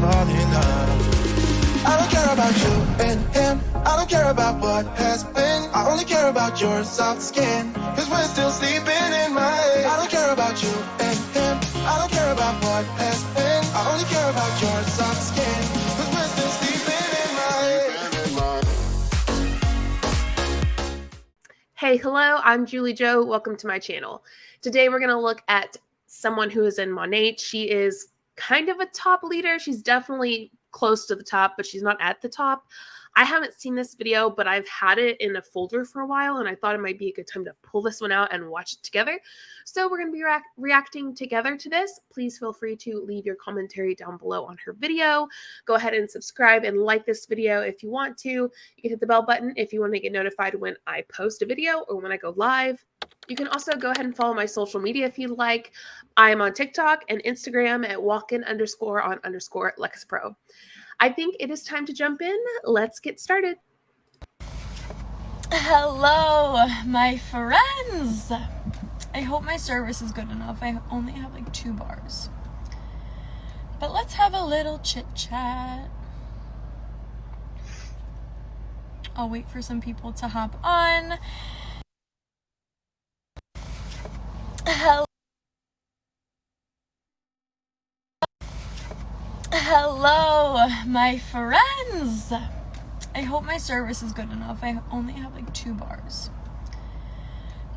fall in love. I don't care about you and him. I don't care about what has been. I only care about your soft skin, cause we're still sleeping in my head. I don't care about you and him. I don't care about what has been. I only care about your soft skin, cause we're still sleeping in my head. Hey, hello, I'm JulieJo. Welcome to my channel. Today we're going to look at someone who is in Monat. She is kind of a top leader. She's definitely close to the top, but she's not at the top. I haven't seen this video, but I've had it in a folder for a while, and I thought it might be a good time to pull this one out and watch it together. So we're going to be reacting together to this. Please feel free to leave your commentary down below on her video. Go ahead and subscribe and like this video if you want to. You can hit the bell button if you want to get notified when I post a video or when I go live. You can also go ahead and follow my social media if you'd like. I'm on TikTok and Instagram at walkin_on_LexPro. I think it is time to jump in. Let's get started. Hello, my friends. I hope my service is good enough. I only have like 2 bars. But let's have a little chit chat. I'll wait for some people to hop on. Hello, my friends. I hope my service is good enough. I only have like 2 bars.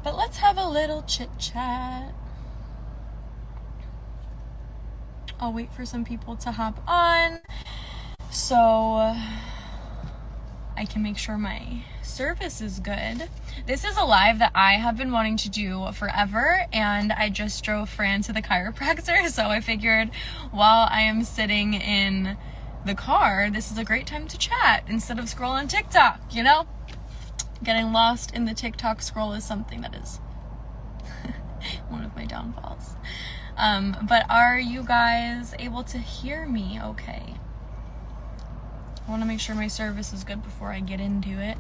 But let's have a little chit chat. I'll wait for some people to hop on so I can make sure my service is good. This is a live that I have been wanting to do forever, and I just drove Fran to the chiropractor, so I figured while I am sitting in the car, this is a great time to chat instead of scrolling TikTok, you know? Getting lost in the TikTok scroll is something that is one of my downfalls. But are you guys able to hear me okay? I want to make sure my service is good before I get into it.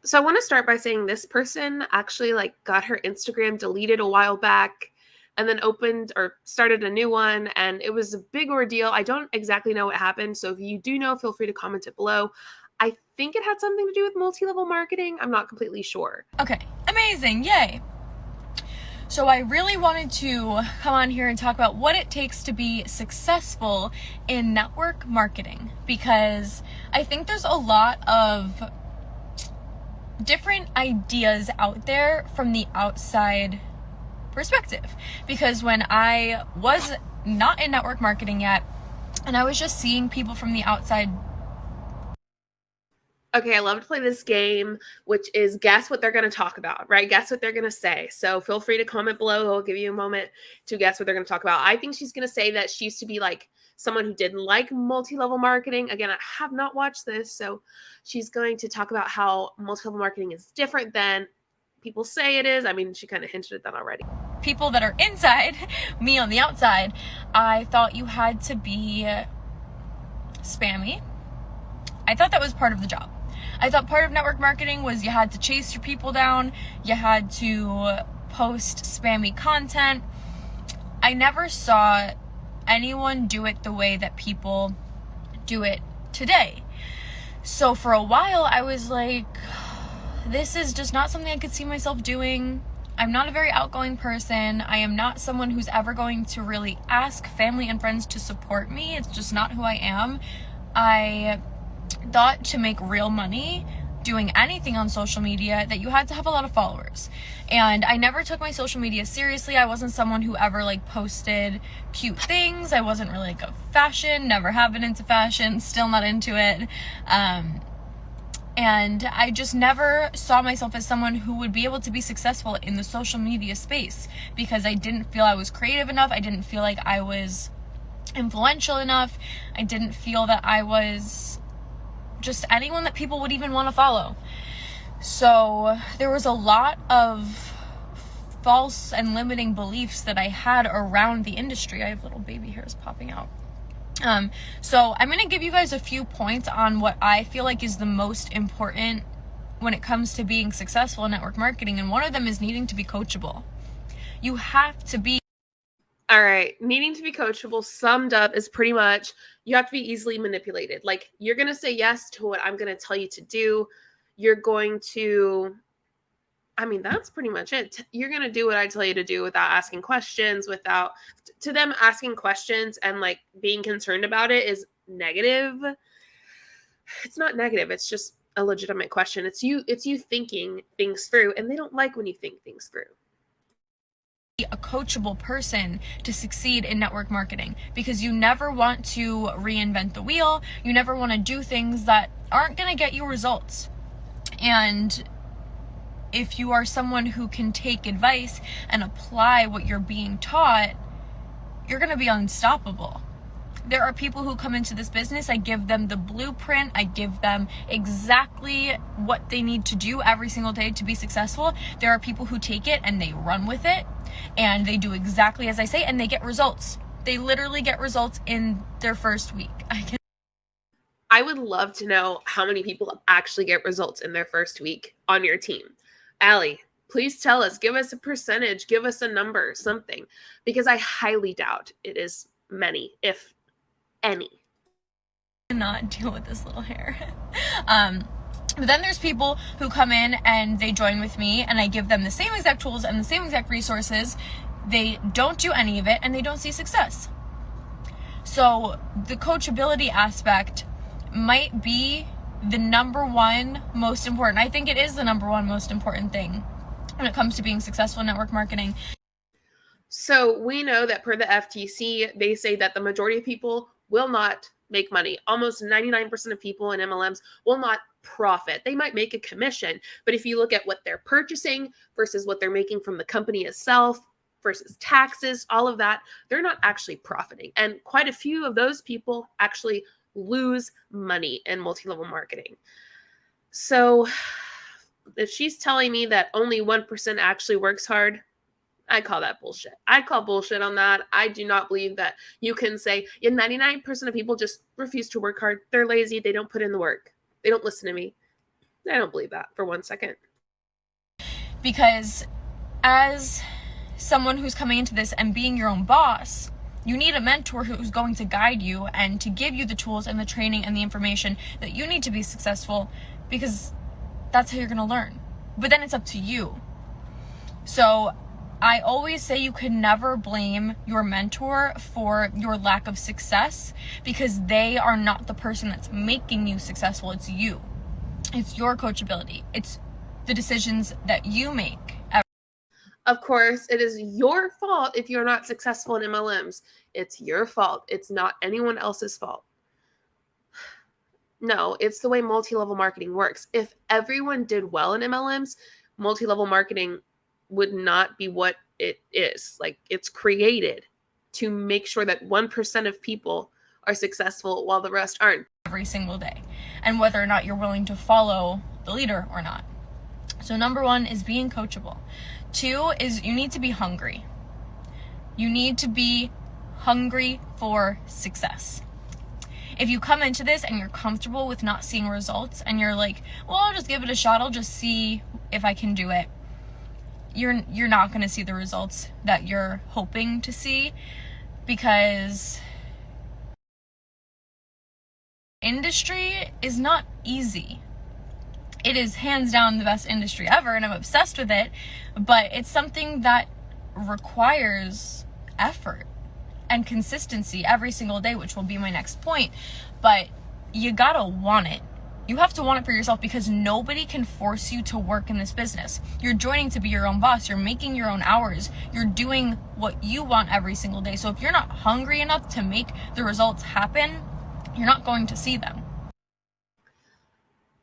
So I want to start by saying this person actually got her Instagram deleted a while back and then opened or started a new one, and it was a big ordeal. I don't exactly know what happened, so if you do know, feel free to comment it below. I think it had something to do with multi-level marketing. I'm not completely sure. Okay, amazing, yay. So I really wanted to come on here and talk about what it takes to be successful in network marketing, because I think there's a lot of different ideas out there from the outside perspective. Because when I was not in network marketing yet, and I was just seeing people from the outside. Okay, I love to play this game, which is guess what they're going to talk about, right? Guess what they're going to say. So feel free to comment below. I'll give you a moment to guess what they're going to talk about. I think she's going to say that she used to be someone who didn't like multi-level marketing. Again, I have not watched this, so she's going to talk about how multi-level marketing is different than people say it is. I mean, she kind of hinted at that already. People that are inside, me on the outside, I thought you had to be spammy. I thought that was part of the job. I thought part of network marketing was you had to chase your people down, you had to post spammy content. I never saw anyone do it the way that people do it today. So for a while I was like, this is just not something I could see myself doing. I'm not a very outgoing person. I am not someone who's ever going to really ask family and friends to support me. It's just not who I am. I thought to make real money doing anything on social media that you had to have a lot of followers, and I never took my social media seriously. I wasn't someone who ever posted cute things. I wasn't really a fashion, never have been into fashion, still not into it, and I just never saw myself as someone who would be able to be successful in the social media space, because I didn't feel I was creative enough. I didn't feel like I was influential enough. I didn't feel that I was just anyone that people would even want to follow. So there was a lot of false and limiting beliefs that I had around the industry. I have little baby hairs popping out. So I'm going to give you guys a few points on what I feel like is the most important when it comes to being successful in network marketing. And one of them is needing to be coachable. You have to be. All right. Needing to be coachable summed up is pretty much you have to be easily manipulated. Like, you're going to say yes to what I'm going to tell you to do. You're going to, I mean, that's pretty much it. You're going to do what I tell you to do without asking questions, without, to them asking questions and like being concerned about it is negative. It's not negative. It's just a legitimate question. It's you thinking things through, and they don't like when you think things through. A coachable person to succeed in network marketing, because you never want to reinvent the wheel. You never want to do things that aren't going to get you results. And if you are someone who can take advice and apply what you're being taught, you're going to be unstoppable. There are people who come into this business, I give them the blueprint, I give them exactly what they need to do every single day to be successful. There are people who take it and they run with it, and they do exactly as I say, and they get results. They literally get results in their first week. I would love to know how many people actually get results in their first week on your team. Allie, please tell us, give us a percentage, give us a number, something, because I highly doubt it is many, if any. Not deal with this little hair. But then there's people who come in and they join with me, and I give them the same exact tools and the same exact resources. They don't do any of it, and they don't see success. So the coachability aspect might be the number one most important. I think it is the number one most important thing when it comes to being successful in network marketing. So we know that per the FTC, they say that the majority of people will not make money. Almost 99% of people in MLMs will not profit. They might make a commission, but if you look at what they're purchasing versus what they're making from the company itself versus taxes, all of that, they're not actually profiting. And quite a few of those people actually lose money in multi-level marketing. So if she's telling me that only 1% actually works hard, I call that bullshit. I call bullshit on that. I do not believe that you can say, yeah, 99% of people just refuse to work hard. They're lazy. They don't put in the work. They don't listen to me. I don't believe that for 1 second. Because as someone who's coming into this and being your own boss, you need a mentor who's going to guide you and to give you the tools and the training and the information that you need to be successful, because that's how you're going to learn. But then it's up to you. So I always say you can never blame your mentor for your lack of success, because they are not the person that's making you successful. It's you. It's your coachability. It's the decisions that you make. Of course, it is your fault if you're not successful in MLMs. It's your fault. It's not anyone else's fault. No, it's the way multi-level marketing works. If everyone did well in MLMs, multi-level marketing would not be what it is. Like, it's created to make sure that 1% of people are successful while the rest aren't. Every single day, and whether or not you're willing to follow the leader or not. So number one is being coachable. Two is you need to be hungry. You need to be hungry for success. If you come into this and you're comfortable with not seeing results, and you're like, well, I'll just give it a shot, I'll just see if I can do it, you're not going to see the results that you're hoping to see, because industry is not easy. It is hands down the best industry ever, and I'm obsessed with it, but it's something that requires effort and consistency every single day, which will be my next point. But you gotta want it. You have to want it for yourself, because nobody can force you to work in this business. You're joining to be your own boss. You're making your own hours. You're doing what you want every single day. So if you're not hungry enough to make the results happen, you're not going to see them.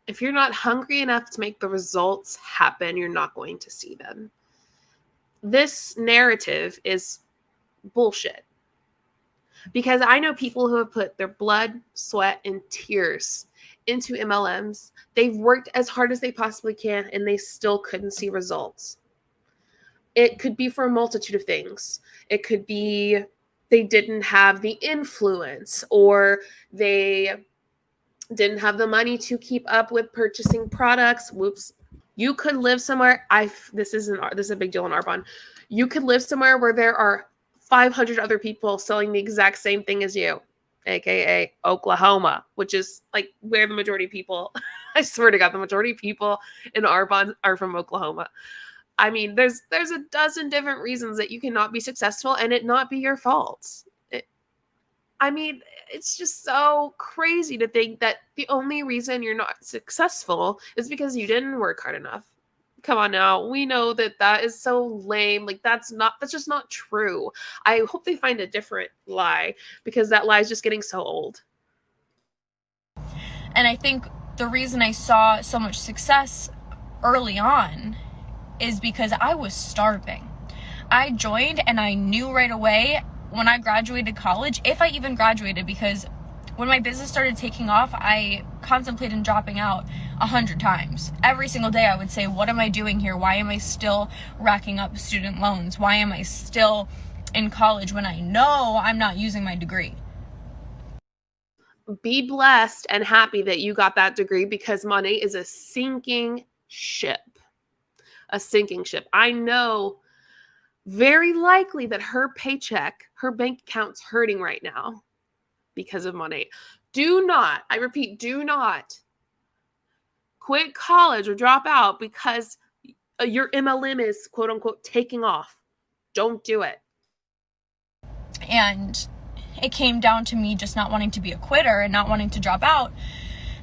If you're not hungry enough to make the results happen, you're not going to see them. This narrative is bullshit. Because I know people who have put their blood, sweat, and tears into MLMs. They've worked as hard as they possibly can, and they still couldn't see results. It could be for a multitude of things. It could be they didn't have the influence, or they didn't have the money to keep up with purchasing products. Whoops. You could live somewhere. This is a big deal in Arbonne. You could live somewhere where there are 500 other people selling the exact same thing as you, aka Oklahoma, which is like where the majority of people, I swear to God, the majority of people in Arbonne are from Oklahoma. I mean, there's a dozen different reasons that you cannot be successful and it not be your fault. I mean, it's just so crazy to think that the only reason you're not successful is because you didn't work hard enough. Come on now. We know that that is so lame. Like, that's just not true. I hope they find a different lie, because that lie is just getting so old. And I think the reason I saw so much success early on is because I was starving. I joined and I knew right away when I graduated college, if I even graduated, because when my business started taking off, I contemplated dropping out 100 times. Every single day I would say, what am I doing here? Why am I still racking up student loans? Why am I still in college when I know I'm not using my degree? Be blessed and happy that you got that degree, because Monat is a sinking ship. A sinking ship. I know very likely that her paycheck, her bank account's hurting right now because of Monat. Do not, I repeat, do not quit college or drop out because your MLM is quote unquote taking off. Don't do it. And it came down to me just not wanting to be a quitter and not wanting to drop out.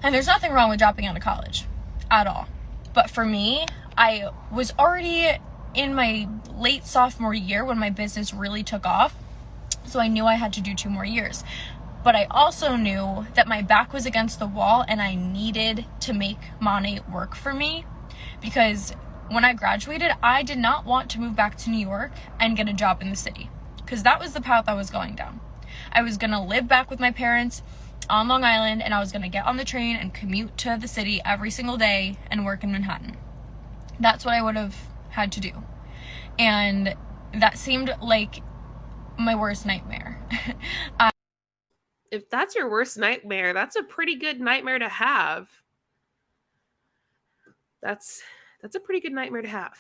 And there's nothing wrong with dropping out of college at all. But for me, I was already in my late sophomore year when my business really took off. So I knew I had to do 2 more years. But I also knew that my back was against the wall and I needed to make Monat work for me, because when I graduated, I did not want to move back to New York and get a job in the city, because that was the path I was going down. I was going to live back with my parents on Long Island, and I was going to get on the train and commute to the city every single day and work in Manhattan. That's what I would have had to do. And that seemed like my worst nightmare. If that's your worst nightmare, that's a pretty good nightmare to have. That's a pretty good nightmare to have.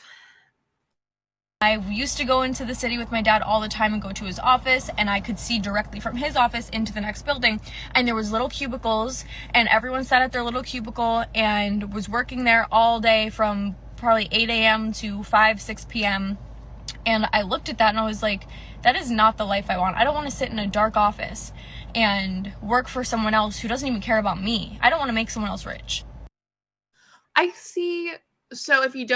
I used to go into the city with my dad all the time and go to his office, and I could see directly from his office into the next building, and there was little cubicles, and everyone sat at their little cubicle and was working there all day from probably 8 a.m. to 6 p.m. And I looked at that and I was like, that is not the life I want. I don't want to sit in a dark office and work for someone else who doesn't even care about me. I don't want to make someone else rich. I see. So if you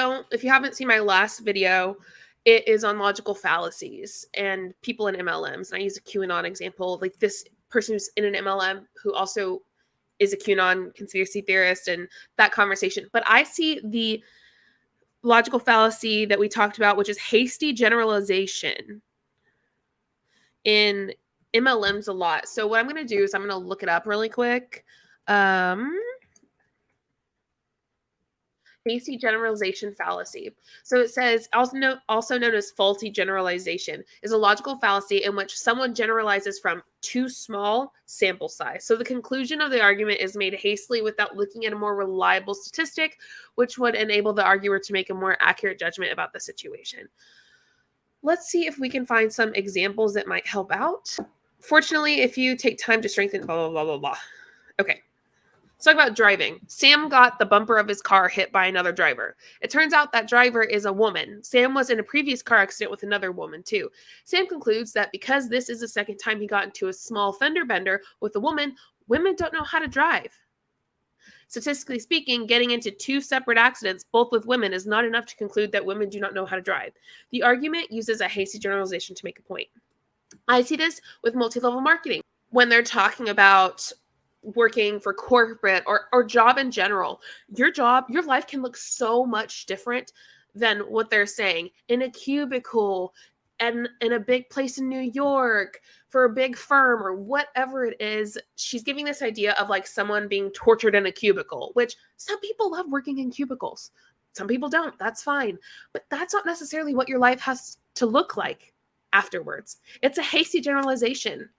haven't seen my last video, it is on logical fallacies and people in MLMs. And I use a QAnon example, like this person who's in an MLM who also is a QAnon conspiracy theorist, and that conversation. But I see the logical fallacy that we talked about, which is hasty generalization, in MLMs a lot. So what I'm going to do is I'm going to look it up really quick. Hasty generalization fallacy. So it says, also known as faulty generalization, is a logical fallacy in which someone generalizes from too small sample size. So the conclusion of the argument is made hastily without looking at a more reliable statistic, which would enable the arguer to make a more accurate judgment about the situation. Let's see if we can find some examples that might help out. Fortunately, if you take time to strengthen, blah, blah, blah, blah, blah. Okay. Let's talk about driving. Sam got the bumper of his car hit by another driver. It turns out that driver is a woman. Sam was in a previous car accident with another woman too. Sam concludes that because this is the second time he got into a small fender bender with a woman, women don't know how to drive. Statistically speaking, getting into 2 separate accidents, both with women, is not enough to conclude that women do not know how to drive. The argument uses a hasty generalization to make a point. I see this with multi-level marketing. When they're talking about working for corporate or job in general, your life can look so much different than what they're saying. In a cubicle and in a big place in New York for a big firm or whatever it is, she's giving this idea of like someone being tortured in a cubicle, which some people love working in cubicles. Some people don't. That's fine. But that's not necessarily what your life has to look like afterwards. It's a hasty generalization.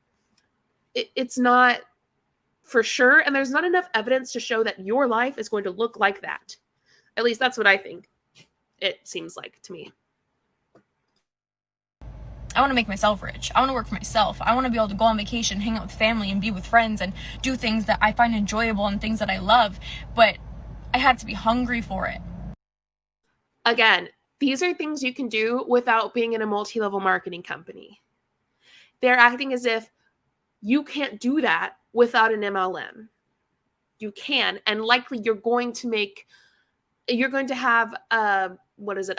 It's not for sure, and there's not enough evidence to show that your life is going to look like that. At least that's what I think it seems like to me. I want to make myself rich. I want to work for myself. I want to be able to go on vacation, hang out with family, and be with friends and do things that I find enjoyable and things that I love. But I had to be hungry for it. Again, these are things you can do without being in a multi-level marketing company. They're acting as if you can't do that without an MLM. You can, and likely you're going to have a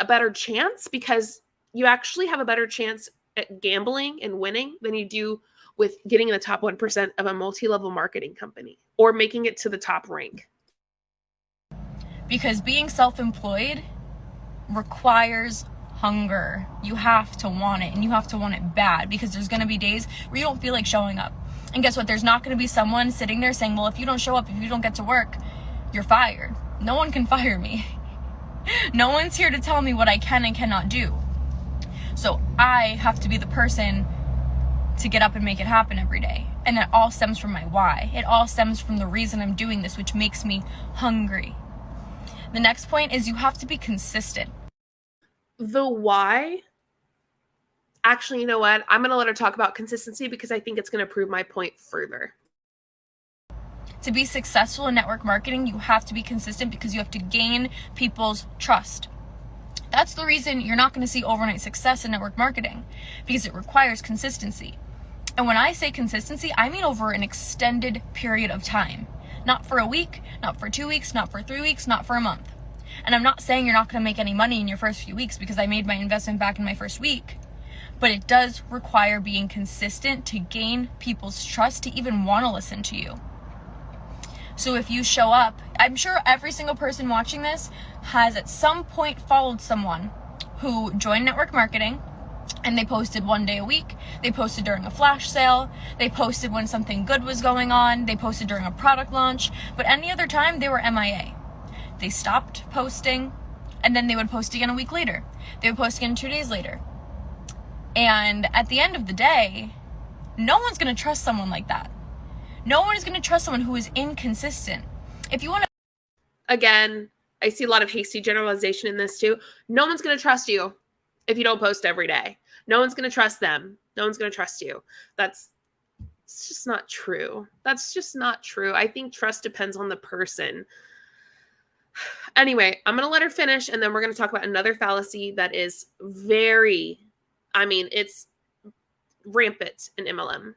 better chance, because you actually have a better chance at gambling and winning than you do with getting in the top 1% of a multi-level marketing company or making it to the top rank. Because being self-employed requires hunger. You have to want it, and you have to want it bad, because there's going to be days where you don't feel like showing up. And guess what? There's not going to be someone sitting there saying, well, if you don't show up, if you don't get to work, you're fired. No one can fire me. No one's here to tell me what I can and cannot do. So I have to be the person to get up and make it happen every day. And it all stems from my why. It all stems from the reason I'm doing this, which makes me hungry. The next point is you have to be consistent. The why, actually, you know what? I'm going to let her talk about consistency, because I think it's going to prove my point further. To be successful in network marketing, you have to be consistent, because you have to gain people's trust. That's the reason you're not going to see overnight success in network marketing, because it requires consistency. And when I say consistency, I mean over an extended period of time. Not for a week, not for 2 weeks, not for 3 weeks, not for a month. And I'm not saying you're not going to make any money in your first few weeks, because I made my investment back in my first week. But it does require being consistent to gain people's trust to even want to listen to you. So if you show up, I'm sure every single person watching this has at some point followed someone who joined network marketing, and they posted 1 day a week. They posted during a flash sale. They posted when something good was going on. They posted during a product launch. But any other time, they were MIA. They stopped posting, and then they would post again a week later. They would post again 2 days later. And at the end of the day, no one's going to trust someone like that. No one is going to trust someone who is inconsistent. If you want to... Again, I see a lot of hasty generalization in this too. No one's going to trust you if you don't post every day. No one's going to trust them. No one's going to trust you. It's just not true. That's just not true. I think trust depends on the person. Anyway, I'm going to let her finish, and then we're going to talk about another fallacy that is it's rampant in MLM.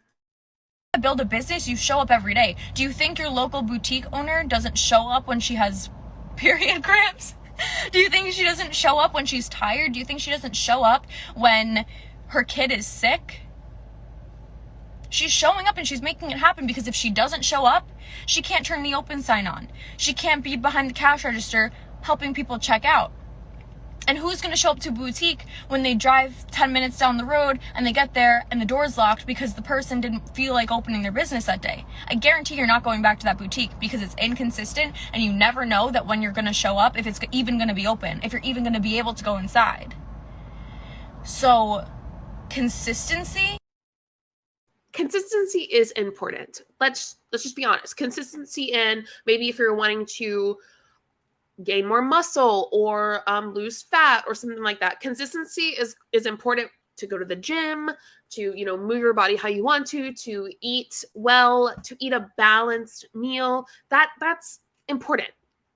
Build a business, you show up every day. Do you think your local boutique owner doesn't show up when she has period cramps? Do you think she doesn't show up when she's tired? Do you think she doesn't show up when her kid is sick? She's showing up, and she's making it happen, because if she doesn't show up, she can't turn the open sign on. She can't be behind the cash register helping people check out. And who's going to show up to a boutique when they drive 10 minutes down the road and they get there and the door's locked because the person didn't feel like opening their business that day? I guarantee you're not going back to that boutique, because it's inconsistent, and you never know that when you're going to show up, if it's even going to be open, if you're even going to be able to go inside. So consistency is important. Let's just be honest. Consistency in, maybe if you're wanting to gain more muscle or lose fat or something like that. Consistency is important to go to the gym, to, move your body how you want to eat well, to eat a balanced meal. That's important.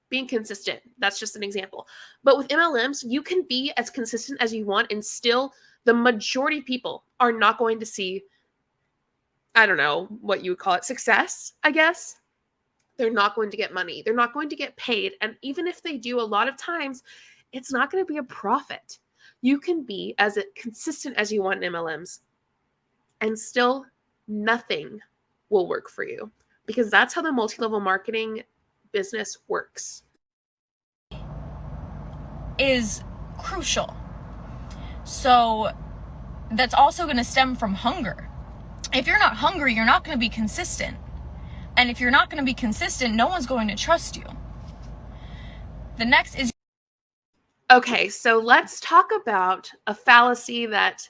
Being consistent. That's just an example. But with MLMs, you can be as consistent as you want, and still the majority of people are not going to see, I don't know what you would call it, success, I guess. They're not going to get money. They're not going to get paid. And even if they do, a lot of times, it's not going to be a profit. You can be as consistent as you want in MLMs, and still nothing will work for you, because that's how the multi-level marketing business works. Is crucial. So that's also going to stem from hunger. If you're not hungry, you're not going to be consistent. And if you're not going to be consistent, no one's going to trust you. The next is... Okay, so let's talk about a fallacy that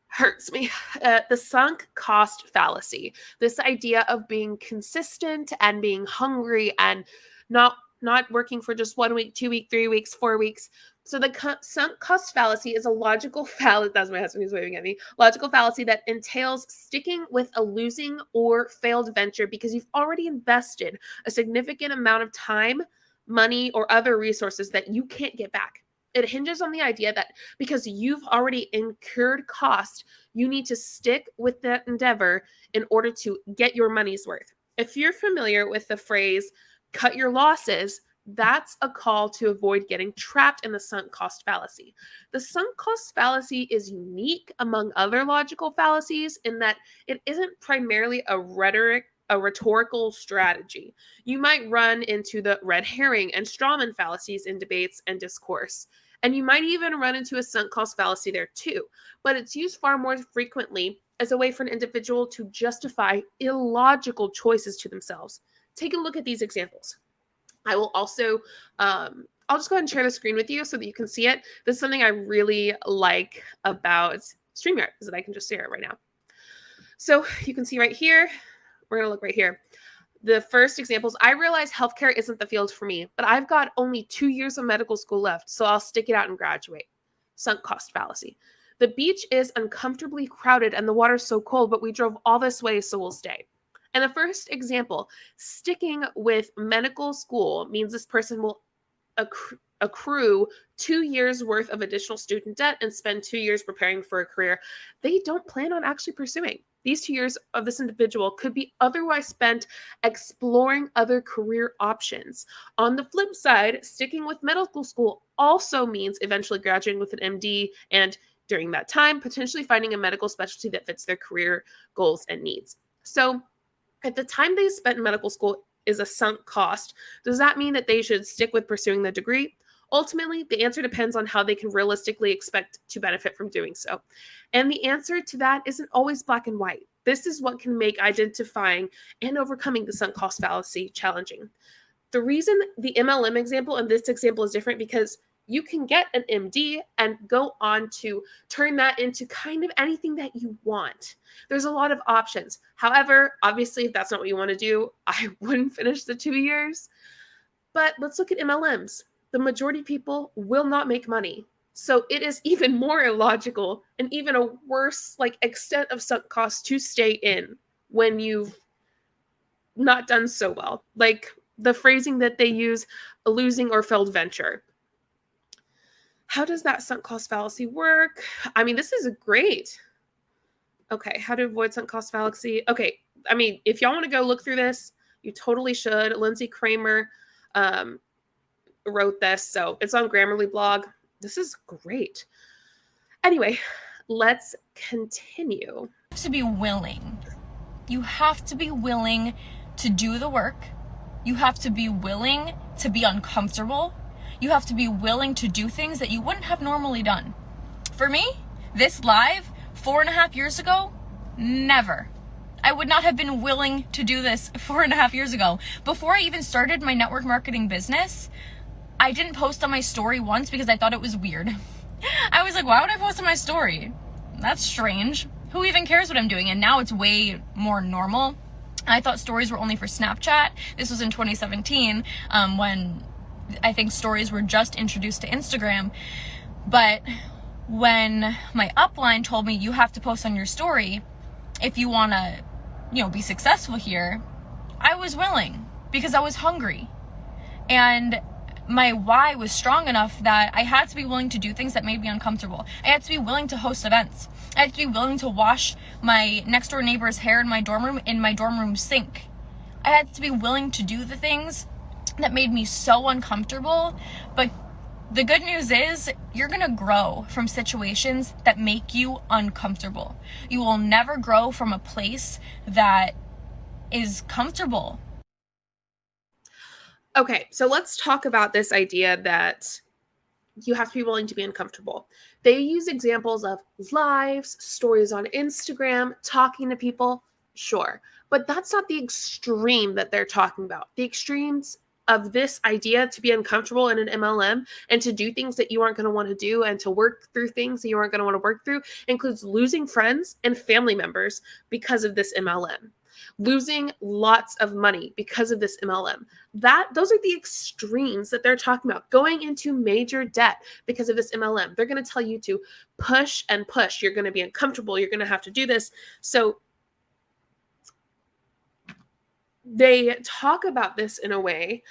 hurts me. The sunk cost fallacy. This idea of being consistent and being hungry and not not working for just 1 week, 2 weeks, 3 weeks, 4 weeks. So the sunk cost fallacy is a logical fallacy. That's my husband who's waving at me. Logical fallacy that entails sticking with a losing or failed venture because you've already invested a significant amount of time, money, or other resources that you can't get back. It hinges on the idea that because you've already incurred cost, you need to stick with that endeavor in order to get your money's worth. If you're familiar with the phrase, cut your losses, that's a call to avoid getting trapped in the sunk cost fallacy. The sunk cost fallacy is unique among other logical fallacies in that it isn't primarily a rhetorical strategy. You might run into the red herring and strawman fallacies in debates and discourse. And you might even run into a sunk cost fallacy there too, but it's used far more frequently as a way for an individual to justify illogical choices to themselves. Take a look at these examples. I will also, I'll just go ahead and share the screen with you so that you can see it. This is something I really like about StreamYard, is that I can just share it right now. So you can see right here, we're going to look right here. The first examples, I realize healthcare isn't the field for me, but I've got only 2 years of medical school left, so I'll stick it out and graduate. Sunk cost fallacy. The beach is uncomfortably crowded and the water's so cold, but we drove all this way, so we'll stay. And the first example, sticking with medical school means this person will accrue 2 years worth of additional student debt and spend 2 years preparing for a career they don't plan on actually pursuing. These 2 years of this individual could be otherwise spent exploring other career options. On the flip side, sticking with medical school also means eventually graduating with an MD and during that time, potentially finding a medical specialty that fits their career goals and needs. So at the time they spent in medical school is a sunk cost. Does that mean that they should stick with pursuing the degree? Ultimately, the answer depends on how they can realistically expect to benefit from doing so. And the answer to that isn't always black and white. This is what can make identifying and overcoming the sunk cost fallacy challenging. The reason the MLM example and this example is different because you can get an MD and go on to turn that into kind of anything that you want. There's a lot of options. However, obviously, if that's not what you want to do, I wouldn't finish the 2 years. But let's look at MLMs. The majority of people will not make money. So it is even more illogical and even a worse extent of sunk cost to stay in when you've not done so well. Like the phrasing that they use, a losing or failed venture. How does that sunk cost fallacy work? I mean, this is great. Okay, how to avoid sunk cost fallacy. Okay, I mean, if y'all want to go look through this, you totally should. Lindsay Kramer wrote this, so it's on Grammarly blog. This is great. Anyway, let's continue. You have to be willing. You have to be willing to do the work. You have to be willing to be uncomfortable. You have to be willing to do things that you wouldn't have normally done. For me, this live 4.5 years ago, never. I would not have been willing to do this 4.5 years ago. Before I even started my network marketing business, I didn't post on my story once because I thought it was weird. I was like, why would I post on my story? That's strange. Who even cares what I'm doing? And now it's way more normal. I thought stories were only for Snapchat. This was in 2017 when I think stories were just introduced to Instagram. But when my upline told me you have to post on your story if you want to, be successful here, I was willing because I was hungry. And my why was strong enough that I had to be willing to do things that made me uncomfortable. I had to be willing to host events. I had to be willing to wash my next door neighbor's hair in my dorm room sink. I had to be willing to do the things that made me so uncomfortable. But the good news is you're going to grow from situations that make you uncomfortable. You will never grow from a place that is comfortable. Okay, so let's talk about this idea that you have to be willing to be uncomfortable. They use examples of lives, stories on Instagram, talking to people, sure. But that's not the extreme that they're talking about. The extremes of this idea to be uncomfortable in an MLM and to do things that you aren't going to want to do and to work through things that you aren't going to want to work through includes losing friends and family members because of this MLM. losing lots of money because of this MLM. Those are the extremes that they're talking about. Going into major debt because of this MLM. They're going to tell you to push and push. You're going to be uncomfortable. You're going to have to do this. So they talk about this in a way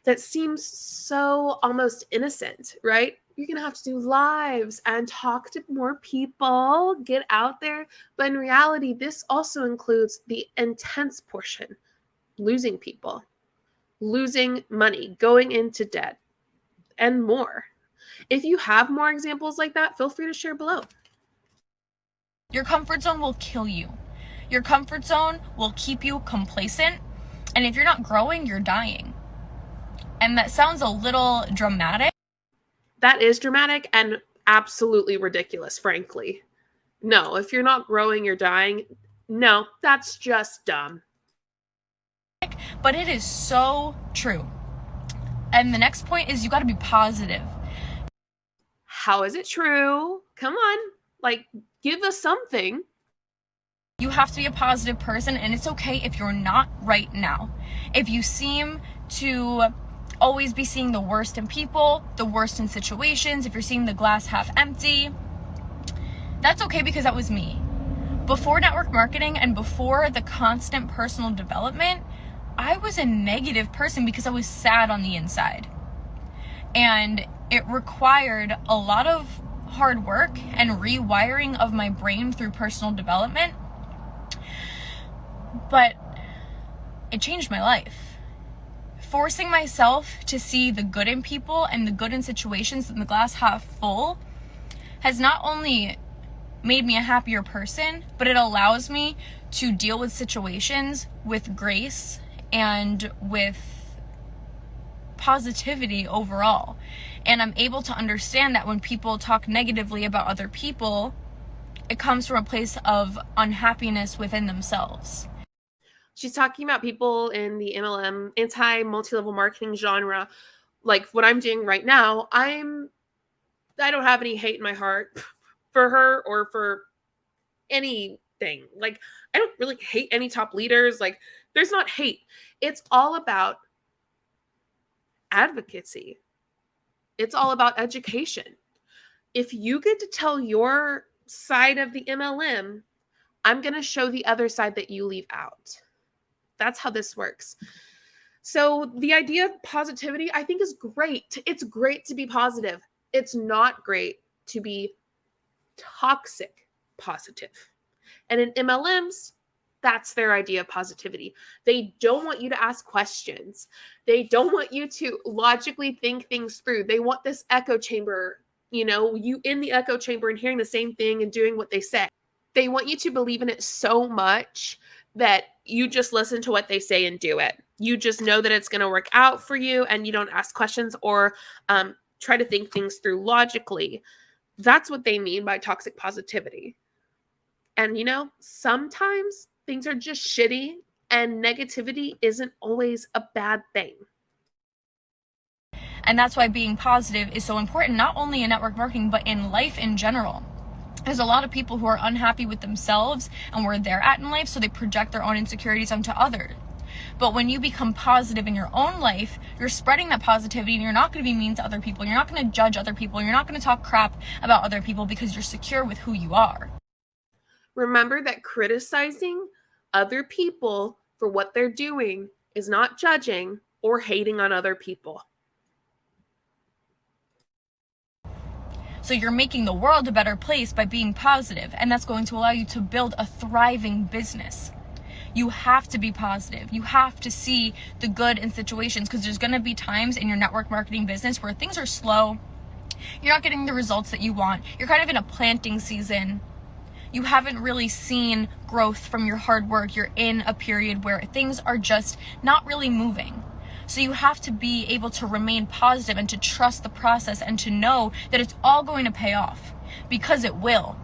that seems so almost innocent, right? You're going to have to do lives and talk to more people, get out there. But in reality, this also includes the intense portion, losing people, losing money, going into debt, and more. If you have more examples like that, feel free to share below. Your comfort zone will kill you. Your comfort zone will keep you complacent. And if you're not growing, you're dying. And that sounds a little dramatic. That is dramatic and absolutely ridiculous, frankly. No, if you're not growing, you're dying. No, that's just dumb. But it is so true. And the next point is you got to be positive. How is it true? Come on, like, give us something. You have to be a positive person, and it's okay if you're not right now. If you seem to always be seeing the worst in people, the worst in situations, if you're seeing the glass half empty, that's okay, because that was me. Before network marketing and before the constant personal development, I was a negative person because I was sad on the inside. And it required a lot of hard work and rewiring of my brain through personal development. But it changed my life. Forcing myself to see the good in people and the good in situations and the glass half full has not only made me a happier person, but it allows me to deal with situations with grace and with positivity overall. And I'm able to understand that when people talk negatively about other people, it comes from a place of unhappiness within themselves. She's talking about people in the MLM, anti-multi-level marketing genre. Like what I'm doing right now, I don't have any hate in my heart for her or for anything. Like, I don't really hate any top leaders. Like, there's not hate. It's all about advocacy. It's all about education. If you get to tell your side of the MLM, I'm going to show the other side that you leave out. That's how this works. So the idea of positivity, I think, is great. It's great to be positive. It's not great to be toxic positive. And in MLMs, that's their idea of positivity. They don't want you to ask questions. They don't want you to logically think things through. They want this echo chamber, you in the echo chamber and hearing the same thing and doing what they say. They want you to believe in it so much that you just listen to what they say and do it. You just know that it's going to work out for you, and you don't ask questions or try to think things through logically. That's what they mean by toxic positivity. And, sometimes things are just shitty, and negativity isn't always a bad thing. And that's why being positive is so important, not only in network marketing, but in life in general. There's a lot of people who are unhappy with themselves and where they're at in life, so they project their own insecurities onto others. But when you become positive in your own life, you're spreading that positivity, and you're not going to be mean to other people. You're not going to judge other people. You're not going to talk crap about other people because you're secure with who you are. Remember that criticizing other people for what they're doing is not judging or hating on other people. So you're making the world a better place by being positive, and that's going to allow you to build a thriving business. You have to be positive. You have to see the good in situations, because there's going to be times in your network marketing business where things are slow. You're not getting the results that you want. You're kind of in a planting season. You haven't really seen growth from your hard work. You're in a period where things are just not really moving. So you have to be able to remain positive and to trust the process and to know that it's all going to pay off, because it will.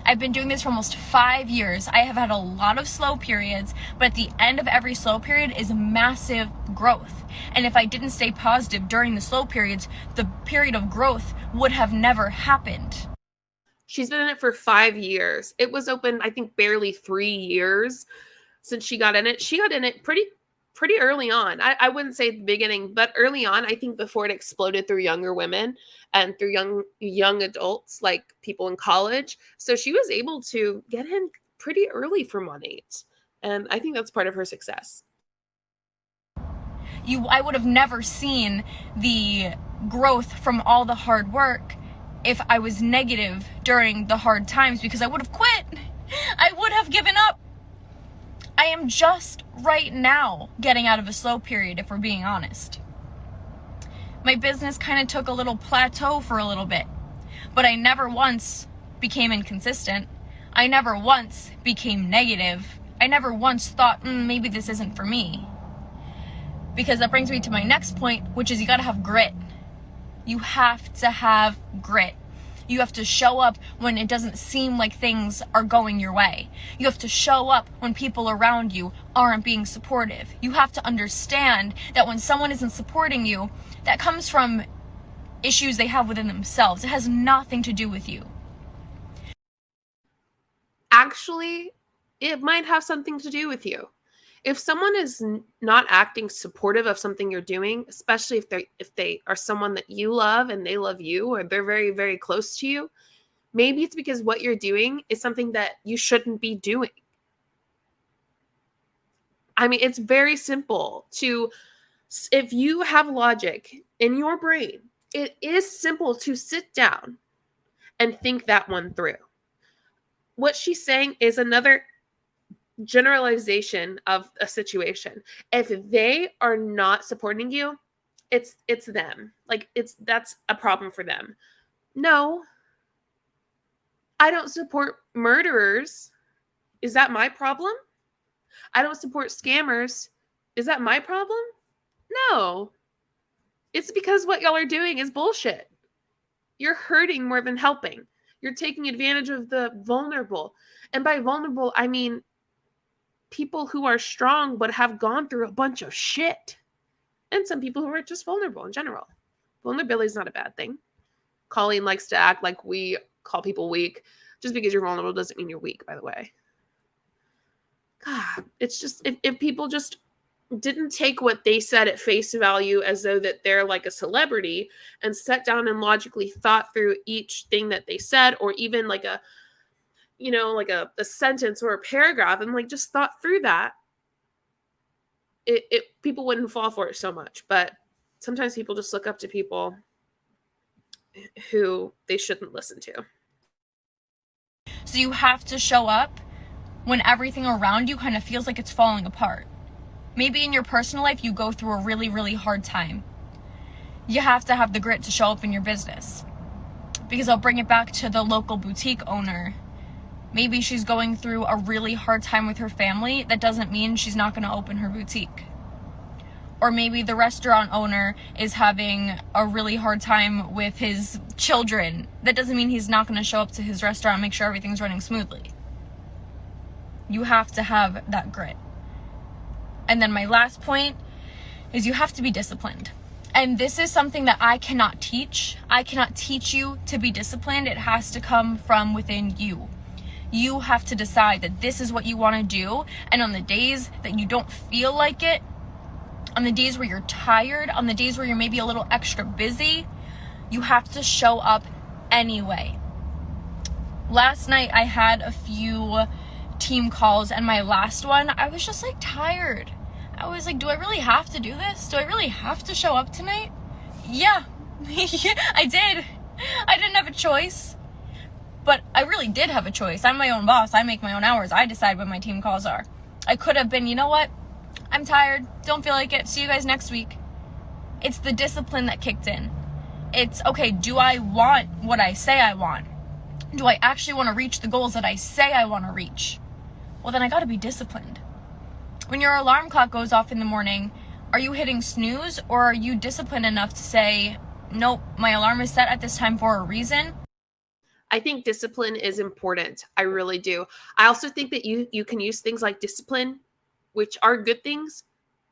I've been doing this for almost 5 years. I have had a lot of slow periods, but at the end of every slow period is massive growth. And if I didn't stay positive during the slow periods, the period of growth would have never happened. She's been in it for 5 years. It was open, I think, barely 3 years. since she got in it pretty early on. I wouldn't say the beginning, but early on, I think before it exploded through younger women and through young adults, like people in college. So she was able to get in pretty early for Monat. And I think that's part of her success. I would have never seen the growth from all the hard work if I was negative during the hard times, because I would have quit. I would have given up. I am just right now getting out of a slow period, if we're being honest. My business kind of took a little plateau for a little bit, but I never once became inconsistent. I never once became negative. I never once thought, maybe this isn't for me. Because that brings me to my next point, which is you gotta have grit. You have to have grit. You have to show up when it doesn't seem like things are going your way. You have to show up when people around you aren't being supportive. You have to understand that when someone isn't supporting you, that comes from issues they have within themselves. It has nothing to do with you. Actually, it might have something to do with you. If someone is not acting supportive of something you're doing, especially if they are someone that you love and they love you, or they're very, very close to you, maybe it's because what you're doing is something that you shouldn't be doing. I mean, it's very simple if you have logic in your brain, it is simple to sit down and think that one through. What she's saying is another generalization of a situation. If they are not supporting you, it's them. Like that's a problem for them. No, I don't support murderers. Is that my problem? I don't support scammers. Is that my problem? No. It's because what y'all are doing is bullshit. You're hurting more than helping. You're taking advantage of the vulnerable. And by vulnerable, I mean people who are strong but have gone through a bunch of shit. And some people who are just vulnerable in general. Vulnerability is not a bad thing. Colleen likes to act like we call people weak. Just because you're vulnerable doesn't mean you're weak, by the way. God, it's just, if people just didn't take what they said at face value as though that they're like a celebrity and sat down and logically thought through each thing that they said, or even like a sentence or a paragraph, and like just thought through that, people wouldn't fall for it so much. But sometimes people just look up to people who they shouldn't listen to. So you have to show up when everything around you kind of feels like it's falling apart. Maybe in your personal life you go through a really, really hard time. You have to have the grit to show up in your business. Because I'll bring it back to the local boutique owner. Maybe she's going through a really hard time with her family. That doesn't mean she's not going to open her boutique. Or maybe the restaurant owner is having a really hard time with his children. That doesn't mean he's not going to show up to his restaurant and make sure everything's running smoothly. You have to have that grit. And then my last point is you have to be disciplined. And this is something that I cannot teach. I cannot teach you to be disciplined. It has to come from within you. You have to decide that this is what you want to do. And on the days that you don't feel like it, on the days where you're tired, on the days where you're maybe a little extra busy, you have to show up anyway. Last night I had a few team calls, and my last one, I was just like tired. I was like, do I really have to do this? Do I really have to show up tonight? Yeah, I did. I didn't have a choice. But I really did have a choice. I'm my own boss. I make my own hours. I decide when my team calls are. I could have been, you know what? I'm tired. Don't feel like it. See you guys next week. It's the discipline that kicked in. It's, okay, do I want what I say I want? Do I actually want to reach the goals that I say I want to reach? Well, then I got to be disciplined. When your alarm clock goes off in the morning, are you hitting snooze, or are you disciplined enough to say, nope, my alarm is set at this time for a reason? I think discipline is important. I really do. I also think that you can use things like discipline, which are good things,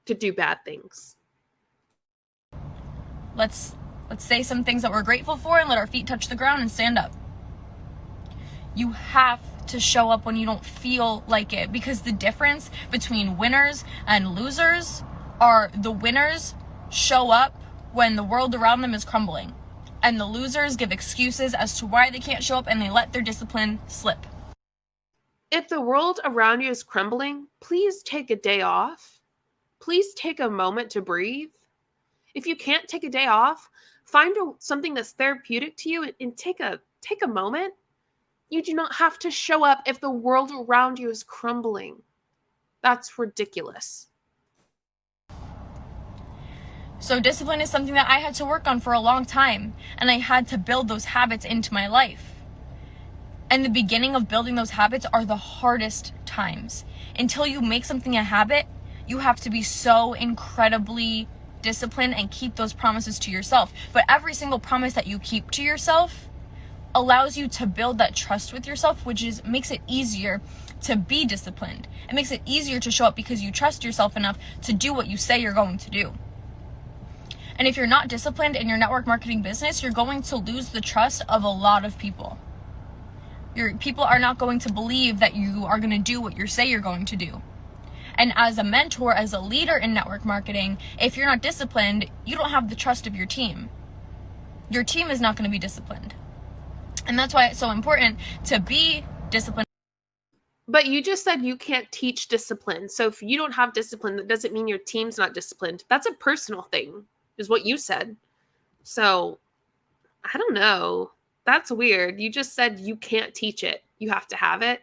to do bad things. Let's say some things that we're grateful for and let our feet touch the ground and stand up. You have to show up when you don't feel like it, because the difference between winners and losers are the winners show up when the world around them is crumbling, and the losers give excuses as to why they can't show up, and they let their discipline slip. If the world around you is crumbling, please take a day off. Please take a moment to breathe. If you can't take a day off, find something that's therapeutic to you and take a moment. You do not have to show up if the world around you is crumbling. That's ridiculous. So discipline is something that I had to work on for a long time, and I had to build those habits into my life. And the beginning of building those habits are the hardest times. Until you make something a habit, you have to be so incredibly disciplined and keep those promises to yourself. But every single promise that you keep to yourself allows you to build that trust with yourself, which makes it easier to be disciplined. It makes it easier to show up because you trust yourself enough to do what you say you're going to do. And if you're not disciplined in your network marketing business, you're going to lose the trust of a lot of people. People are not going to believe that you are going to do what you say you're going to do. And as a mentor, as a leader in network marketing, if you're not disciplined, you don't have the trust of your team. Your team is not going to be disciplined. And that's why it's so important to be disciplined. But you just said you can't teach discipline. So if you don't have discipline, that doesn't mean your team's not disciplined. That's a personal thing, is what you said. So I don't know. That's weird. You just said you can't teach it. You have to have it.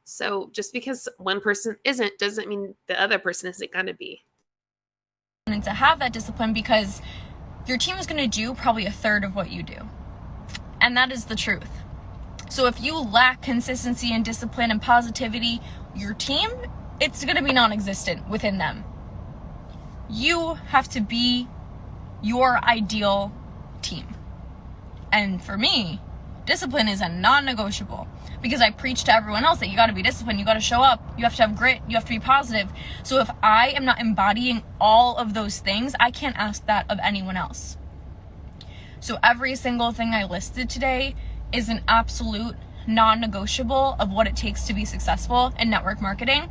So just because one person isn't doesn't mean the other person isn't going to be. And to have that discipline, because your team is going to do probably a third of what you do. And that is the truth. So if you lack consistency and discipline and positivity, your team, it's going to be non-existent within them. You have to be your ideal team. And for me, discipline is a non-negotiable, because I preach to everyone else that you got to be disciplined, you got to show up, you have to have grit, you have to be positive. So if I am not embodying all of those things, I can't ask that of anyone else. So every single thing I listed today is an absolute non-negotiable of what it takes to be successful in network marketing.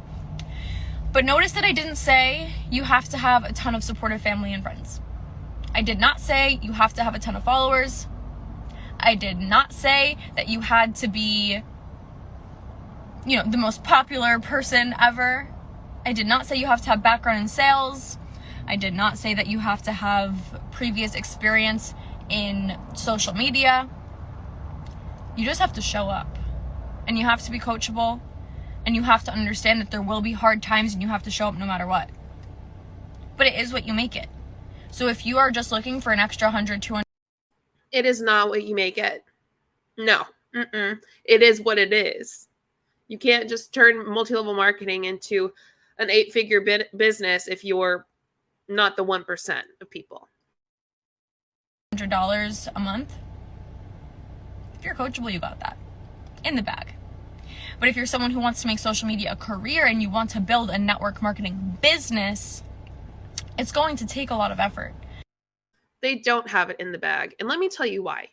But notice that I didn't say you have to have a ton of supportive family and friends. I did not say you have to have a ton of followers. I did not say that you had to be, the most popular person ever. I did not say you have to have background in sales. I did not say that you have to have previous experience in social media. You just have to show up, and you have to be coachable, and you have to understand that there will be hard times, and you have to show up no matter what. But it is what you make it. So if you are just looking for an extra 100, 200, it is not what you make it. No. It is what it is. You can't just turn multi-level marketing into an 8-figure business if you're not the 1% of people. $100 a month. If you're coachable, you got that in the bag. But if you're someone who wants to make social media a career and you want to build a network marketing business, it's going to take a lot of effort. They don't have it in the bag. And let me tell you why.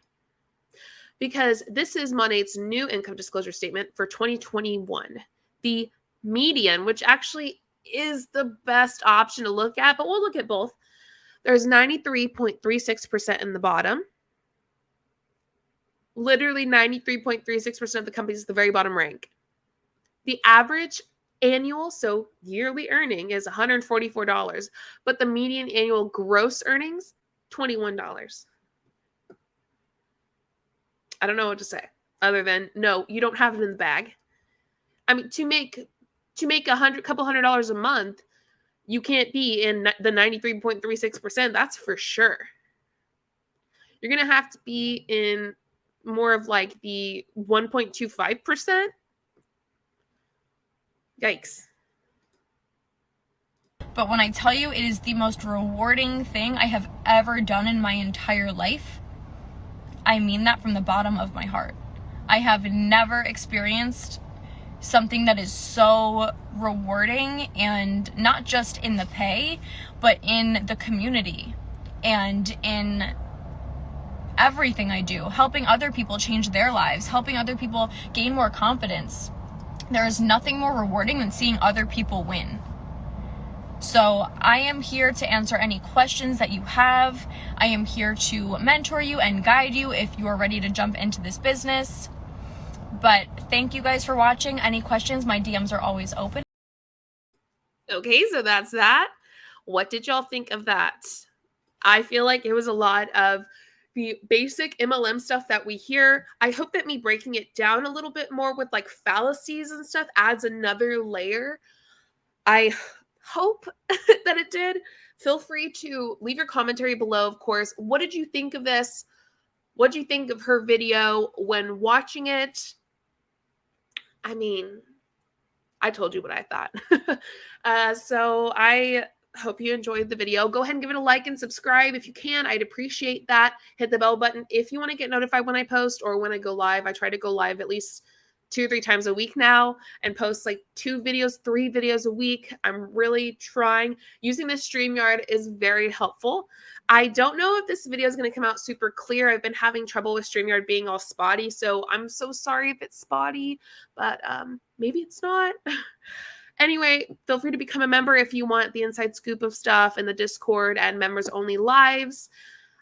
Because this is Monat's new income disclosure statement for 2021. The median, which actually is the best option to look at, but we'll look at both. There's 93.36% in the bottom. Literally 93.36% of the companies at the very bottom rank. The average annual, so yearly earning, is $144, but the median annual gross earnings, $21. I don't know what to say other than no, you don't have it in the bag. I mean, to make couple $100 a month, you can't be in the 93.36%. That's for sure. You're going to have to be in more of like the 1.25%. Yikes. But when I tell you it is the most rewarding thing I have ever done in my entire life, I mean that from the bottom of my heart. I have never experienced something that is so rewarding, and not just in the pay, but in the community and in everything I do, helping other people change their lives, helping other people gain more confidence. There is nothing more rewarding than seeing other people win. So I am here to answer any questions that you have. I am here to mentor you and guide you if you are ready to jump into this business. But thank you guys for watching. Any questions, my DMs are always open. Okay, so that's that. What did y'all think of that? I feel like it was a lot of the basic MLM stuff that we hear. I hope that me breaking it down a little bit more with like fallacies and stuff adds another layer. I hope that it did. Feel free to leave your commentary below, of course. What did you think of this? What did you think of her video when watching it? I mean, I told you what I thought. So I hope you enjoyed the video. Go ahead and give it a like and subscribe if you can. I'd appreciate that. Hit the bell button if you want to get notified when I post or when I go live. I try to go live at least 2 or 3 times a week now and post like 2 videos, 3 videos a week. I'm really trying. Using this StreamYard is very helpful. I don't know if this video is going to come out super clear. I've been having trouble with StreamYard being all spotty, so I'm so sorry if it's spotty, but maybe it's not. Anyway, feel free to become a member if you want the inside scoop of stuff and the Discord and members only lives.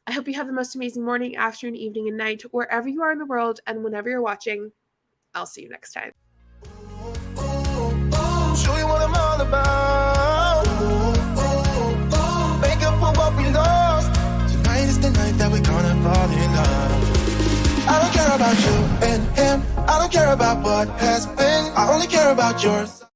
I hope you have the most amazing morning, afternoon, evening, and night, wherever you are in the world and whenever you're watching. I'll see you next time. Show you what I'm all about. Make up for what we lost. Tonight is the night that we're gonna fall in love. I don't care about you and him. I don't care about what has been. I only care about yours.